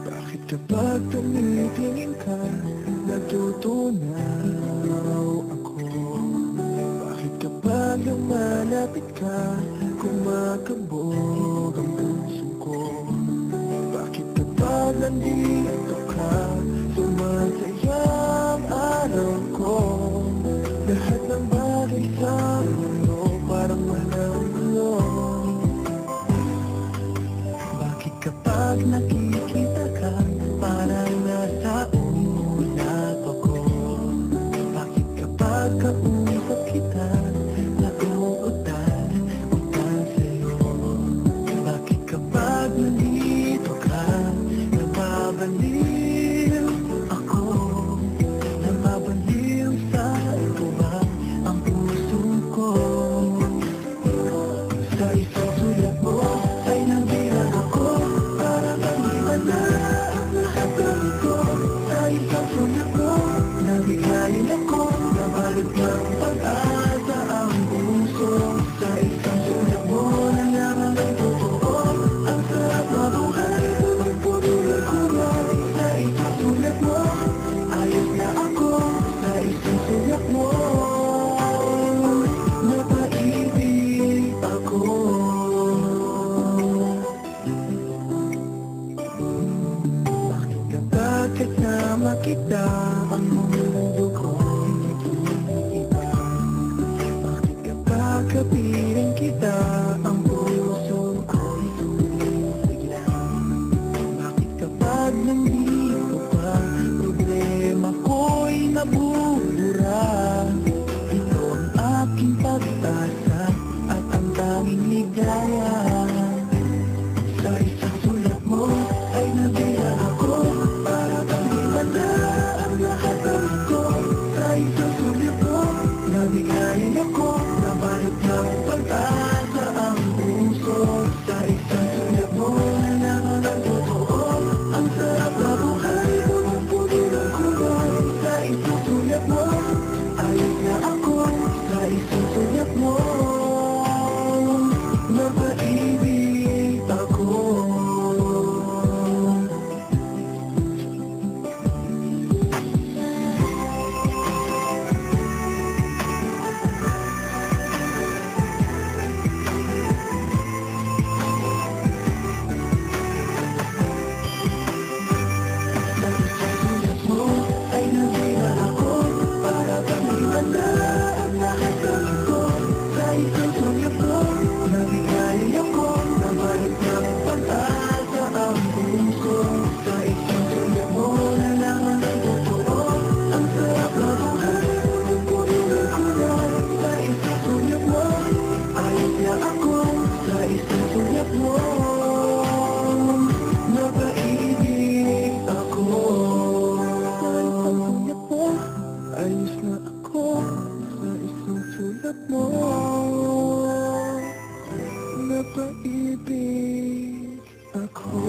Bakit kapag tumitingin ka, natutunaw ako? Bakit kapag lumalapit ka, kumakabog ang puso ko? Bakit kapag nandito ka, sumasaya ang araw ko? Lahat ng bagay sa mundo parang walang gulo. Bakit kapag nakikita ka, parang nasa ulap ako? Bakit kapag kausap kita, nauutal sa'yo? Bakit kapag nandito ka, nababaliw ako? Nababaliw sa tuwa ang puso ko. Sa isang sulat mo ay nabilang ako, para bang iba na ang lahat ng ito. Sa isang sulat mo, nabigayin ako, nabalot ng pag-asa ang puso. Sa isang sulat mo, nalaman ang totoo, ang sarap na buhay, ang puno ng kulay. Sa isang sulat mo, ayos na ako. Sa isang sulat mo, napaibig ako. Bakit kapag kasama kita, ang mundo ko'y nag-iiba? Bakit kapag kapiling kita, ang puso ko'y tumisigla? Bakit kapag nandito ka, problema ko'y nabubura? Ito ang aking pag-asa at ang tanging ligaya. Sa isang sulat mo ay nabilang ako, para bang iba na ang lahat ng ito. Sa isang sulat mo, nabigayin ako, nabalot ng pag-asa ang puso. Sa isang sulat mo, nalaman ang totoo, ang sarap na buhay, puno ng kulay. Sa isang sulat mo, ayos na ako. Sa isang sulat mo, napaibig ako. Sa isang sulat mo ay nabilang ako, para bang iba na ang lahat ng ito. Sa isang sulat mo, nabigayin ako, nabalot ng pag-asa ang puso. Sa isang sulat mo, nalaman ang totoo, ang sarap na buhay, puno ng kulay. Sa isang sulat mo, ayos na ako. Sa isang sulat mo, napaibig ako. Sa isang sulat mo, ayos na ako. Sa isang sulat mo, napaibig ako.